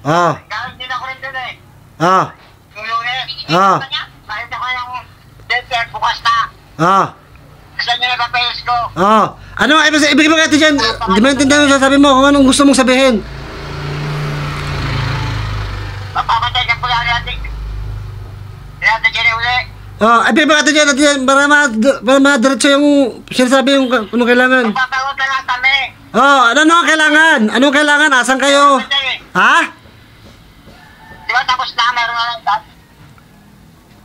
Ah. Kahit din ako rin doon eh. Ah. Yung lunes. Ah. Kahit ako yung daycare bukas na. Ah. Kasi niya nagpapails ko. Ah. Ano, ibig mo kaya dyan? Di ba natindihan mo sasabi mo kung anong gusto mong sabihin? Mapapatay ka po yan natin. Natin dyan uli. Ah, ibig mo kaya dyan para madiretso yung sinasabi yung anong kailangan. Magpapagod na lang kami. Oh, ano ang kailangan? Anong kailangan? Asan kayo? Ha? Di ba tapos na meron na lang dati?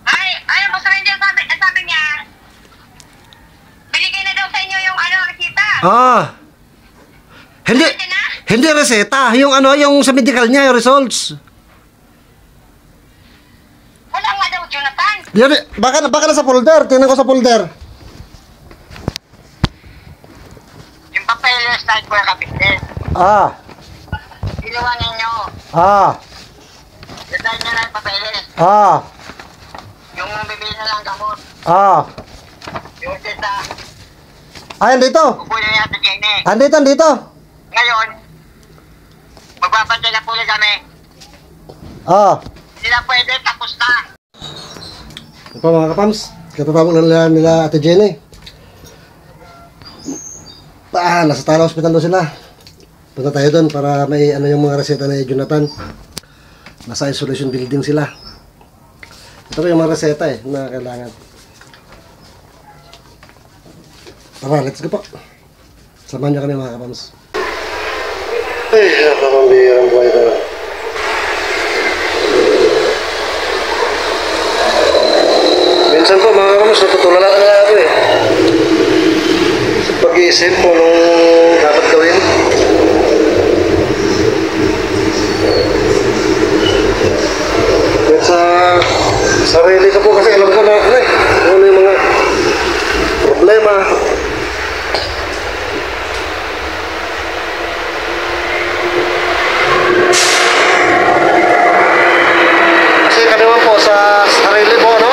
Ay, Boss Ranger, sabi niya, binigay na daw sa inyo yung resita. Ah. Hindi reseta, yung yung sa medical niya, yung results. Wala nga daw, Jonathan. Yun, baka na sa folder, tingnan ko sa folder. Yung papeles na ko yung kapitin. Ah. Ginawa ninyo. Ah. Design nyo lang yung papeles. Ah. Yung bibili na lang gamot. Ah. Yung tita. Ay, andito. Kukunin niya sa Jenny. Andito. Ngayon, magbabantay na po ulit kami. Ah. Hindi na pwede, tapos na. Ito mga kapams, katatapos na nila Ate Jenny. Nasa Tala Hospital daw sila. Punta tayo doon para may yung mga reseta ni Jonathan. Nasa isolation building sila. Ito pa yung mga reseta na kailangan. Tara, let's go po. Samahan niyo kami mga kapams. Ay, napakambihirang buhay ko. Minsan po mga kapams, natutulala na ako sa pag-iisip po nung dapat gawin. At sa sarili ko po kasi alam ko na ano yung mga problema. Kasi kaniwan po sa sarili po, no?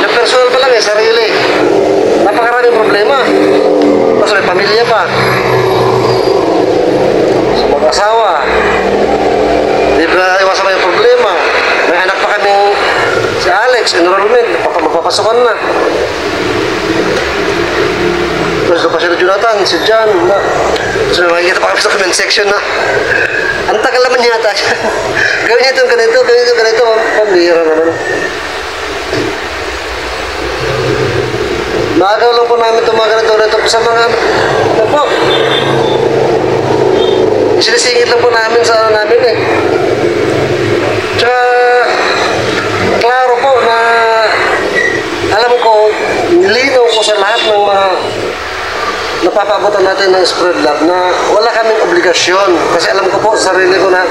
Yung personal pa lang sarili. Napakaraming problema. Tapos may pamilya pa. Sa mag-asawa. Di ba iwasan na yung problema? May anak pa kaming si Alex, enrollment, magpapasokan na. Tapos pa si Jonathan, si John, na. So makikita pa kami sa comment section na. Ang tagal naman yata siya. Gawin ito, ganito. Pambira naman. Maagaw lang po namin ito mga ganito sa mga po. Sinisingit lang po namin sa namin Tsaka klaro po na alam ko, nilinaw ko sa lahat ng mga napapabutan natin ng spread lab na wala kaming obligasyon. Kasi alam ko po sa sarili ko na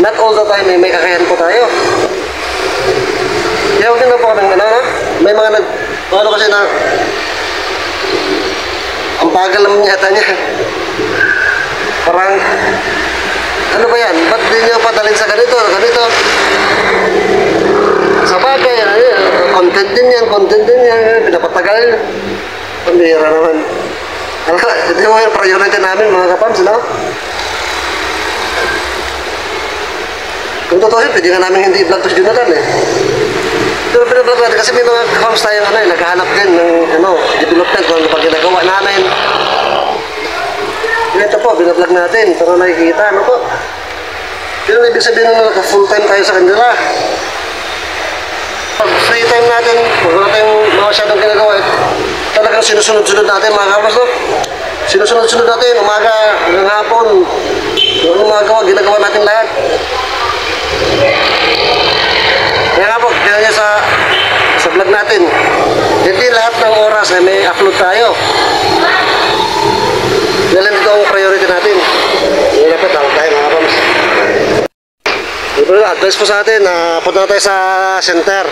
not all the time may kakayahan po tayo. Kaya huwag din na po kaming may mga kasi na ang bagal naman yata niya. Parang ano ba yan? Ba't di nyo padalhin sa ganito? Sa bagay, content din yan, pinapatagal. Pambihira naman. Ito yung priority namin mga kapams, no? Kung totoo yun, pwede nga namin hindi i-vlog to si Jonathan Pero pinablog natin kasi may mga kapams tayong naghahanap din ng development kung ano pa ginagawa namin. Ito po, binablog natin para nakikita, po? Pero ibig sabihin na naka-full time tayo sa kanila. Pag free time natin, kung wala tayong masyadong ginagawa, talagang sinusunod-sunod natin mga kapams, no? Sinusunod-sunod natin, umaga hanggang hapon. Kung ano magawa, ginagawa natin lahat. Kaya nga po, kaya niya sa vlog natin, hindi lahat ng oras ay may upload tayo. Yan lang dito ang priority natin. Hindi na po, tawag tayo mga kapams. Advice po sa atin, punta na tayo sa center.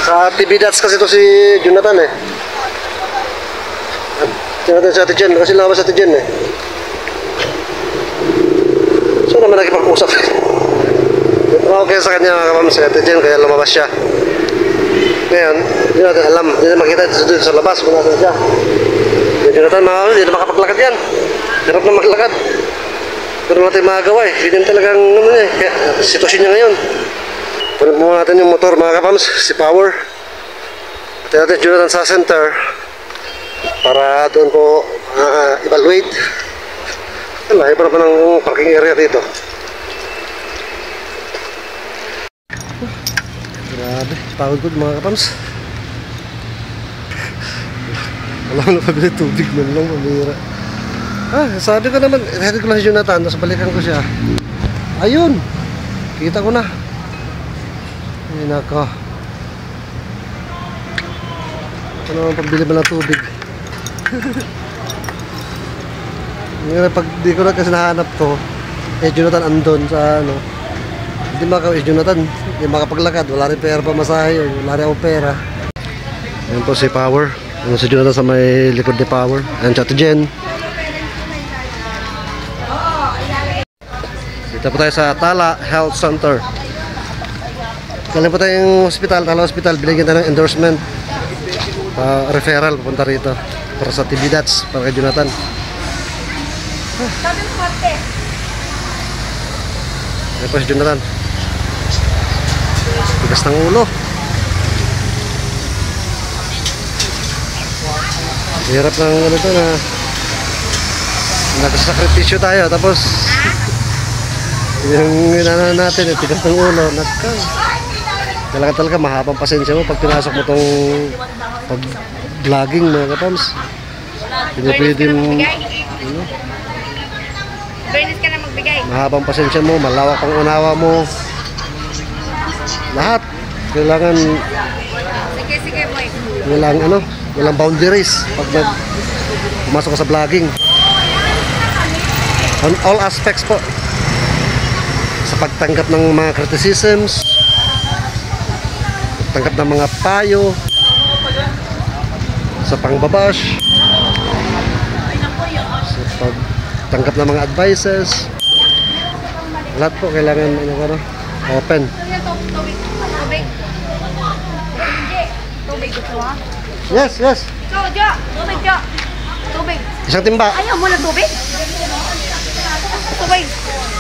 Sa TV Dots kasi ito si Jonathan Tingnan natin sa Ate Jen, kasi lawas sa Ate Jen So naman nakipag-usap. Okay sa kanya mga kapams, si Ate Jen, kaya lumabas siya. Ngayon, hindi natin alam, hindi natin makita dito sa labas kung natin siya. Jonathan, hindi na makapaglakad yan. Hirap na maglakad. Pero natin magagawa eh. Ganyan talagang ano eh. Kaya, sitwasyon niya ngayon. Punin mo natin yung motor mga kapams, si Power. At natin Jonathan sa center para doon po evaluate. Lahi pa naman ng parking area dito. Grabe, pagod ko mga kapams. Wala na pabili tubig man lang, pabira. Sabi ko naman, ihatid ko lang si Jonathan, tapos balikan ko siya. Ayun, kita ko na. Ay nako. Ano naman pambili mo ng tubig? Ngayon, pag di ko na kasi nahanap ko, Jonathan andon sa ano. Hindi Jonathan, hindi makapaglakad, wala rin pera pa masahe, wala rin akong pera. Ayan po si Power. Ano si Jonathan sa may likod ni Power. Ayan siya to Jen. Dito po tayo sa Tala Health Center. Galing po tayong hospital, Tala Hospital. Binigyan tayo ng endorsement. Referral, pupunta rito. Para sa TB Dots, para kay Jonathan. Ayan po si Jonathan. Tigas ng ulo. Hirap ng ano ito na nagsasakripisyo tayo. Tapos yung inano natin, tigas ng ulo. Kailangan talaga mahabang pasensya mo pag pinasok mo tong pag vlogging mga kapams. Hindi pwede mo Bernis ka na magbigay. mahabang pasensya mo, malawak ang unawa mo. Lahat. Kailangan Sige, boy. walang boundaries pag pumasok ka sa vlogging. On all aspects po. Sa pagtanggap ng mga criticisms, pagtanggap ng mga payo, sa pangbabash, sa pagtanggap ng mga advices, lahat po kailangan open. Tubig gusto mo? Yes. Tubig. Isang timba. Ayaw mo na tubig?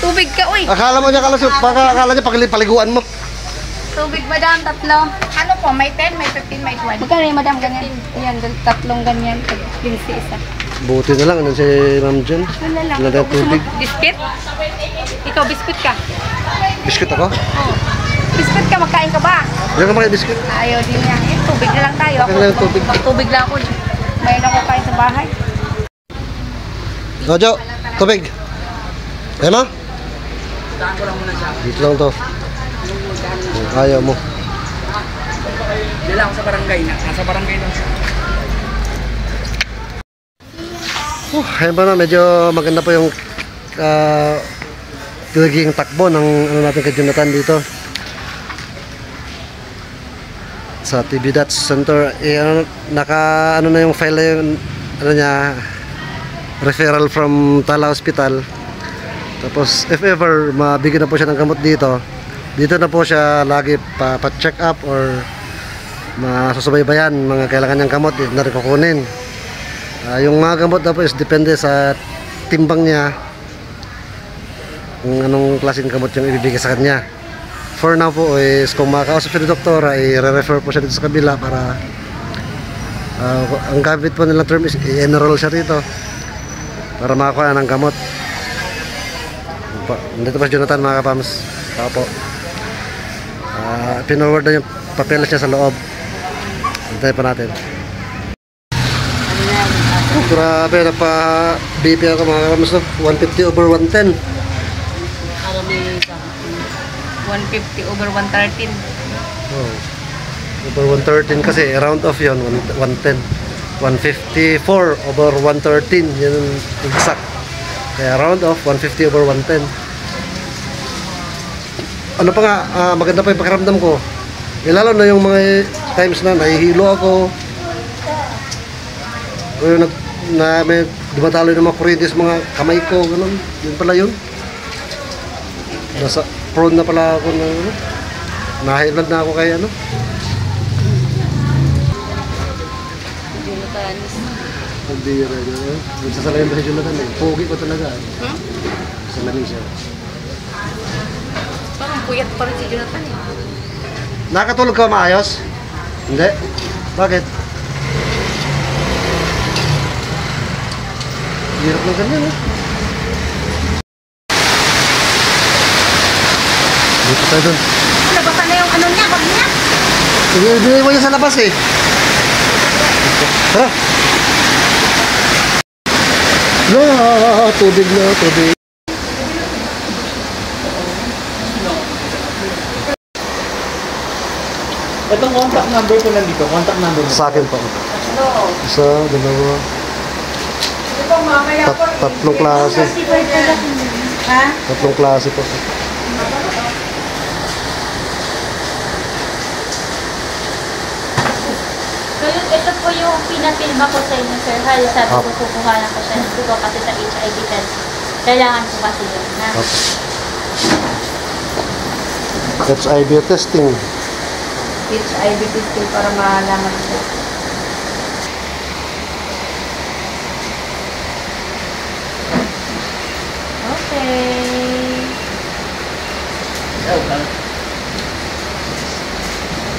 Tubig ka, uy. Akala niya paliguan mo. Tubig, madam, tatlo. Ano po, may 10, may 15, may 20. Magkano yung madam ganyan? Yan, tatlong ganyan. 15 isa. Buti na lang, ano si Ma'am Jen? Wala lang. Wala tayong tubig. Biscuit? Ikaw, biscuit ka? Biscuit ako? Oo. Biscuit ka, magkain ka ba? Hindi ka makaya biscuit. Ayaw din niya. Tubig na lang tayo. Akin lang yung tubig. Tubig lang ako. May ako kain sa bahay. Jojo, tubig. Emma? Daan ko lang muna siya. Dito lang to. Ayaw mo. Dala ako sa barangay na. Nasa barangay lang siya. Ayun pa na, medyo maganda po yung naging takbo ng ano natin kay Jonathan dito sa TB Dots Center. Naka ano na yung file yung ano niya, referral from Tala Hospital. Tapos if ever mabigyan na po siya ng gamot dito na po siya lagi pa-check up or masusubaybayan mga kailangan niyang gamot, dito na rin kukunin. Yung mga gamot na po is depende sa timbang niya kung anong klaseng gamot yung ibibigay sa kanya. For now po is kung makakausap siya ng doktora, i-refer po siya dito sa kabila para ang gamit po nilang term is i-enroll siya dito para makakuha ng gamot. Nandito pa si Jonathan mga kapams. Tapo. Pinorward na yung papeles niya sa loob. Antay pa natin. Grabe, napa-BP ako mga kapams. 150 over 110. 150 over 113. Oh. Over 113 kasi round off yun, 110. 154 over 113, yun yung exact. Kaya round off, 150 over 110. Ano pa nga, maganda pa yung pakiramdam ko. Lalo na yung mga times na nahihilo ako. O yung may dumatalo yung mga kuryente sa mga kamay ko, ganun. Yun pala yun. Nasa prone na pala ako na nahilad na ako kay ano. Hindi rin. Nagsasalayan ba si Jonathan eh? Pogi ko talaga. Sa Malaysia. Parang puyat pa rin si Jonathan eh. Nakatulog ka maayos? Hindi? Bakit? Hirap ng ganyan eh. Dito tayo dun. Labasan na yung ano niya, bag niya. Binili mo niya sa labas eh. Tara. Tubig na, tubig. Itong contact number ko nandito, contact number mo. Sa akin po. Isa, dalawa. Tatlong klase. Ha? Tatlong klase po. So, ito po yung pinapilma ko sa inyo, Sir Hal. Sabi ko, kukuha lang ko siya ng dugo kasi sa HIV test. Kailangan ko kasi yun. Na? HIV testing. HIV testing para malaman siya. Okay.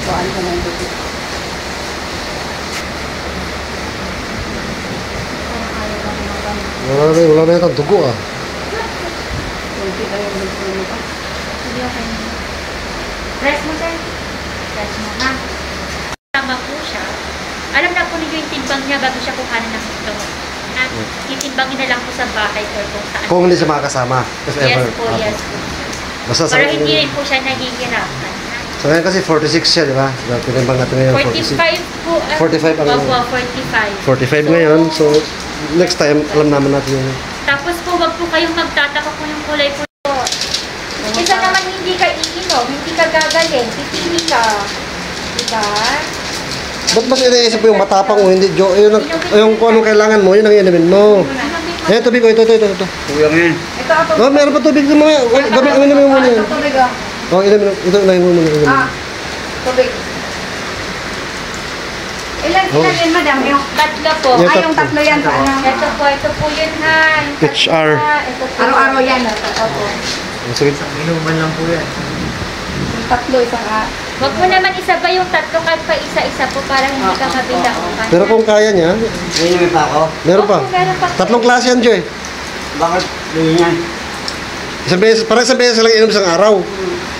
Kuhaan ko na yung dugo. Wala na yung dugo ah. Kunti lang yung dugo mo pa. Sige, okay na. Rest mo, sir. Rest mo, ha? Tama po siya. Alam na po ninyo yung timbang niya bago siya kuhanan ng ito. Ha? Titimbangin na lang po sa bahay or kung saan. Kung hindi siya makakasama. If Yes ever. po, yes po. Basta sa Para hindi rin po siya nagigirapan. sa ngayon kasi 46 siya, di ba? Tinimbang natin ngayon 46. 45 po. 45 ang- Opo, 45. 45 ngayon, so next time, alam naman natin yun. Tapos po, wag po kayong magtataka kung yung kulay po. Isa naman hindi ka iinom, hindi ka gagaling, pipili ka. Diba? Ba't mas iniisip mo yung matapang o hindi, Jo? Yung kung anong kailangan mo, yun ang inumin mo. Eh, tubig ko, ito. Kuya ngayon. Ito ako. Oh, meron pa tubig din mga. Inumin mo muna yun. Ito tubig ah. Oh, inumin mo muna. Ah, tubig. Ilan yan, madam? Yung Tatlo po. Yes. Ay, yung tatlo yan sa ano. Ito po yun ha. Yung tatlo HR. ha. Ito po. Araw-araw yan. Opo. Sige. Inuman lang po yan. Yung tatlo, isang Wag mo naman isabay yung tatlo kahit pa isa-isa po para hindi ka kabilakan. Pero kung kaya niya, Inumin pa ako. meron pa. Opo, meron pa. Tatlong klase yan, Jo eh. Bakit? Ganyan. Parang isang beses lang inom isang araw.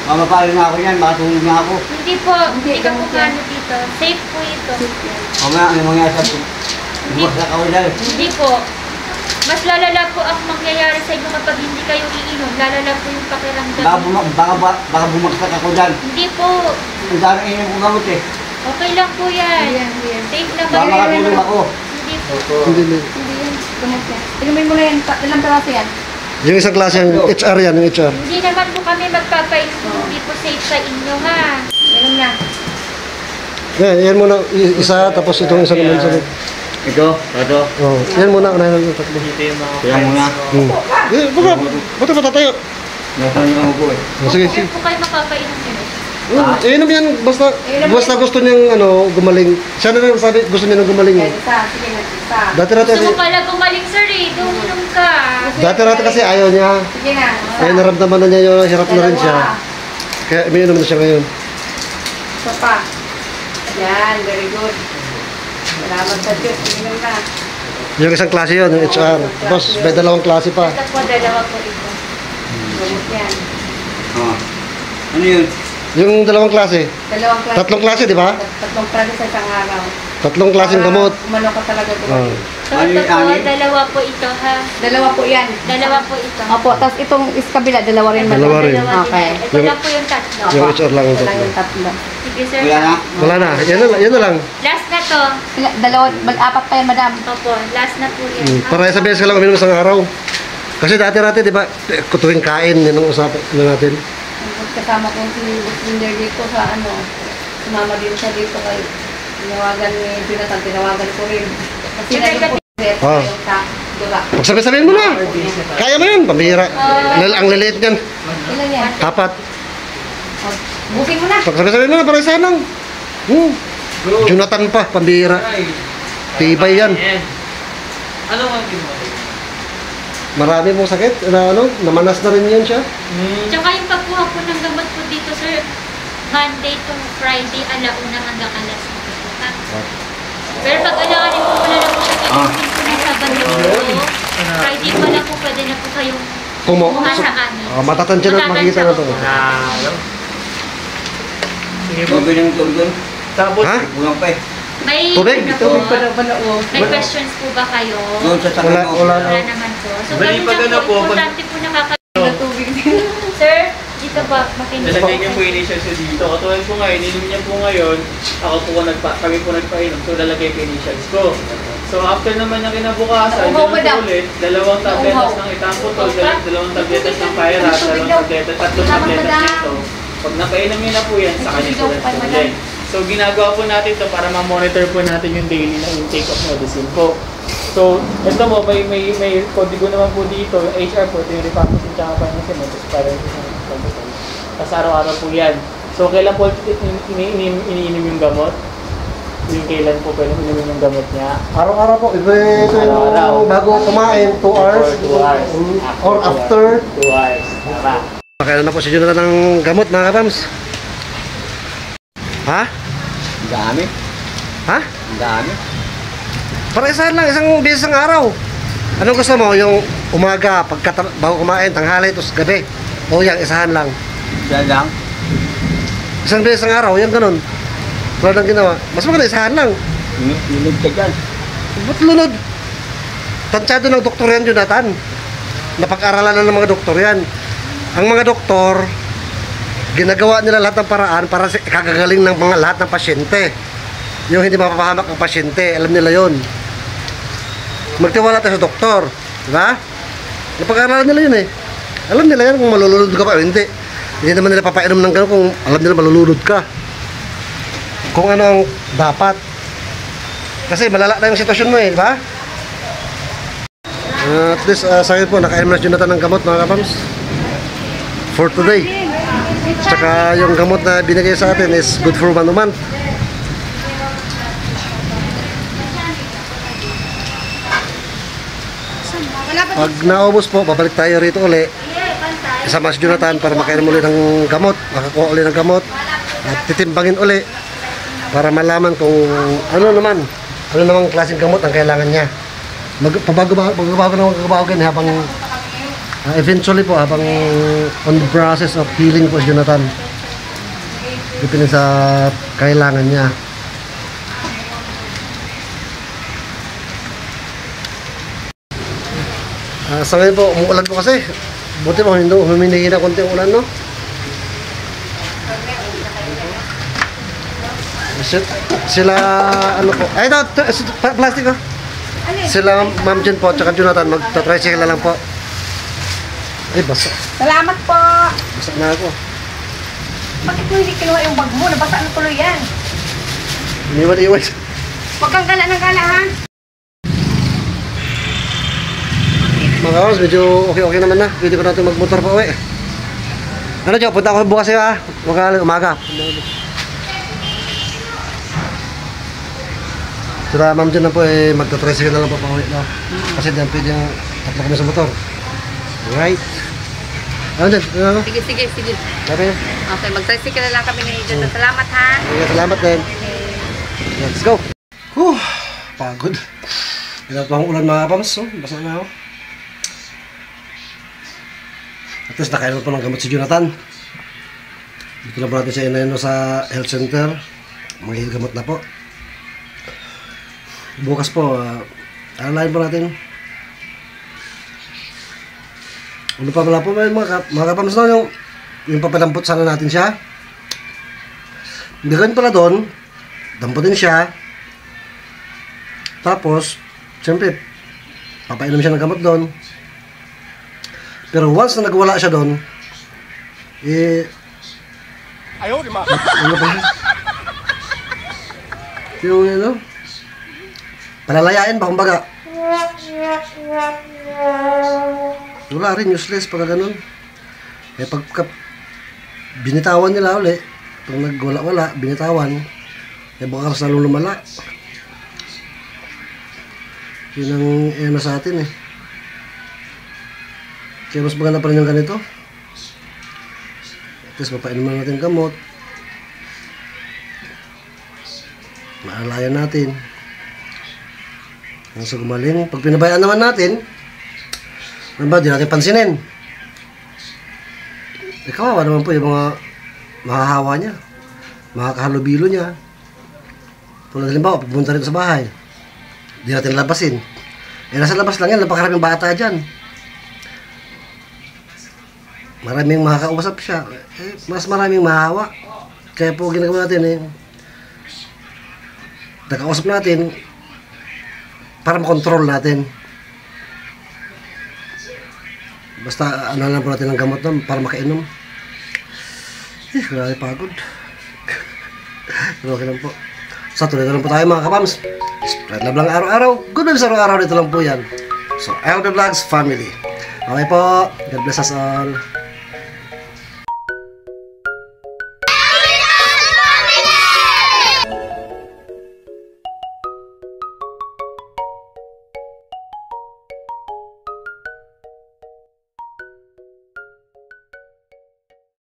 Mamapalo na ako yan, makatulog na ako. Hindi po. Hindi ka po kano dito. Safe po ito. Mamaya, may mangyari sa bukas na kawalan. Hindi po. Mas lalala po ang mangyayari sa inyo kapag hindi kayo iinom. Lalala po yung pakiramdam. Baka bumagsak ako dyan. Hindi po. Ang dami inom ko gamot eh. Okay lang po yan. Safe Baka naman. makatulog ako. Hindi po. Hindi. Hindi yan. Gamot yan. Inumin mo na yan. Ilang peraso yan? Yung isang klase yung HR yan, yung HR. Hindi naman po kami magpapainom kung hindi po safe sa inyo ha. Inom na. Yan muna, isa, tapos itong isa naman sa Ito. Oh, yan muna, unahin natin tatlo. Kaya muna. Ba't ba tatayo? Nasa niyo ako po eh. Oh, sige, Hindi sige. po kayo makapainom yun. Inom yan, basta gusto niyang gumaling. Siya na lang sabi, gusto niya nang gumaling. Yan, isa. Sige na, isa. Dati-rati Gusto mo pala gumaling sir eh. Duminom ka. dati kasi ayaw niya. Sige na. Isa. Ay, naramdaman na niya yung hirap na rin siya. Dalawa. Kaya umiinom na siya ngayon. Isa pa. Yan, very good. Salamat sa Diyos. Inom na. Yung isang klase yun, yung HR. Tapos may dalawang klase pa. Ito po, dalawa po ito. Gamot yan. Ano yun? Yung dalawang klase. Dalawang klase. Tatlong klase, di ba? Tatlong klase sa isang araw. Tatlong klaseng gamot. Umano ka talaga Oh. gumaling. So ito po, dalawa po ito ha. Dalawa po yan. Dalawa po ito. Opo, tapos itong is kabila, dalawa rin. Dalawa rin. Dalawa din. Okay. Ito lang po yung tatlo. Yung HR lang yung Ito lang tatlo. yung tatlo. Sige sir. Wala na? Wala na, yan na lang. Last na to. Dalawa, apat pa yan, madam. Opo, last na po yan. Para isang beses ka lang uminom isang araw. Kasi dati-rati, di ba, tuwing kain, yun ang usapan natin. Kasama ko si Bustinder dito sa ano. Sumama din siya dito kay tinawagan ni Jonathan, tinawagan ko rin. Kasi naging po Ah. yung sa dura. Pagsabi-sabihin mo na. Kaya mo yun, pambihira. Ang liliit niyan. Ilan yan? Apat. O, bukin mo na. Pagsabi-sabihin mo na, para isa lang. Jonathan pa, pambihira. Tibay yan. Ano ang ginawa? Marami mong sakit na namanas na rin yan siya. Tsaka yung pagkuha po ng gamot po dito, sir, Monday to Friday, 1:00 hanggang 5:00 po. Ha? Pero pag alakanin po wala na po siya kailangan po ng Sabado po. Friday pa lang po pwede na po kayong kumuha sa amin. Matatansya na makikita na ito. Sige po. Tubig ng tubig. Tapos, Ha? Kulang pa eh. May, Tubig? ano po, tubig pa na pala o. may questions po ba kayo? Doon sa sakit mo. Wala. Wala naman po. So, Bali, ganun pag lang ano po, po, pag- importante po nakakain. Na tubig din. Sir, dito ba? Makinig Nalagay niyo po initials ko dito. Katulad po ngayon, ininom niya po ngayon, kami po nagpainom, so lalagay ko initials ko. So after naman niya kinabukasan, Nauhaw ba daw? ulit, 2 tabletas Nauhaw. ng itamputol, Nauhaw. 2 tabletas ng Pyrax, 2 tabletas, 3 tabletas nito. Pag napainom niyo na po yan, sa kanya po ulit. So ginagawa po natin to para ma-monitor po natin yung daily na intake of medicine po. So, ito mo, may kodigo naman po dito, yung HR po, ito yung rifampicin tsaka panasin, ito sa parang tapos araw-araw po yan. So, kailan po iniinom yung gamot? Yung kailan po pwede ininom yung gamot niya? Araw-araw po. Ito Araw-araw. yung bago kumain, 2 hours. Or 2 hours. Or after. 2 hours. Tama. Kailan na po si Jonathan ng gamot, mga kapams? Ha? Ang dami. Ha? Ang dami. Para isahan lang, isang beses ang araw. Anong gusto mo? Yung umaga, bago kumain, tanghali, tapos gabi. O yan, isahan lang. Diyan lang. Isang beses ang araw, yan ganun. Wala nang ginawa. Mas maganda, isahan lang. Lunod ka dyan. Ba't lunod? Tansyado ng doktor yan, Jonathan. Napag-aralan na ng mga doktor yan. Ang mga doktor, ginagawa nila lahat ng paraan para kagagaling ng mga lahat ng pasyente. Yung hindi mapapahamak ang pasyente, alam nila yon. Magtiwala tayo sa doktor, di ba? Napag-aralan nila yun eh. Alam nila yan kung malulunod ka pa o hindi. Hindi naman nila papainom ng gano'n kung alam nila malulunod ka. Kung ano ang dapat. Kasi malala na yung sitwasyon mo eh, di ba? At least sa akin po, nakainom na si Jonathan ng gamot, mga kapams. For today. Tsaka yung gamot na binigay sa atin is good for 1 month. Pag naubos po, babalik tayo rito uli. Kasama si Jonathan para makainom uli ng gamot, makakuha uli ng gamot at titimbangin uli para malaman kung ano namang klaseng gamot ang kailangan niya. Pagbabago din habang eventually po, habang on the process of healing po si Jonathan. Depende sa kailangan niya. Sa ngayon po, umuulan po kasi. Buti po, huminigin na konti ang ulan, no? Sila, ano po, ay, ito, plastic, oh. Sila, Ma'am Jen po, tsaka Jonathan, magta-tricycle na lang po. Ay, basa. Salamat po. Basa na ako. Bakit mo hindi kinuha yung bag mo? Nabasa na tuloy yan. Iniwan. Huwag kang gala ng gala, ha? Mga kawas, medyo okay naman na. Pwede ko natin magmotor pa uwi. Ano, Joe, punta ako bukas sa'yo, ha? Umaga. Sila, Ma'am Jen na po, magta-tricycle na lang po pa uwi, no? Kasi diyan pwede yung tatlo kami sa motor. Alright. Ano dyan? Ano? Sige. Sabi? Okay, mag-tricycle na lang kami ni Jonathan. Salamat, ha? Salamat din. Let's go. Pagod. Ilang pa ang ulan, mga kapams. Basa na ako. At least nakainom po ng gamot si Jonathan. Dito na po natin siya inaino sa health center. Mga gamot na po. Bukas po, alalahin po natin. Ano pa pala po mga kapams na yung papadampot sana natin siya. Gagawin pala doon, damputin siya. Tapos, siyempre, papainom siya ng gamot doon. Pero once na nagwala siya doon, ayaw, di ma. Ano ba yun? Yung ano? Palalayain ba, kumbaga? Wala rin, useless pagka ganun. Eh pagka binitawan nila uli, pag nagwala-wala, binitawan, eh baka mas lalo lumala. Yun ang ano sa atin eh. Kaya mas maganda pa rin yung ganito. Tapos papainuman natin gamot. Maalalayan natin. Hanggang sa gumaling. Pag pinabayaan naman natin, ano ba, di natin pansinin. Kawawa naman po yung mga mahahawa niya. Mga kahalubilo niya. Tulad halimbawa, pupunta rin sa bahay. Di natin labasin. Nasa labas lang yan, napakaraming bata dyan. Maraming makakausap siya. Mas maraming mahahawa. Kaya po ginagawa natin nakausap natin para makontrol natin. Basta ano lang po natin ng gamot na para makainom. Grabe pagod. Pero okay lang po. So tuloy na lang po tayo mga kapams. Spread love lang araw-araw. Good vibes araw-araw, dito lang po yan. So, I hope the vlogs family. Okay po. God bless us all.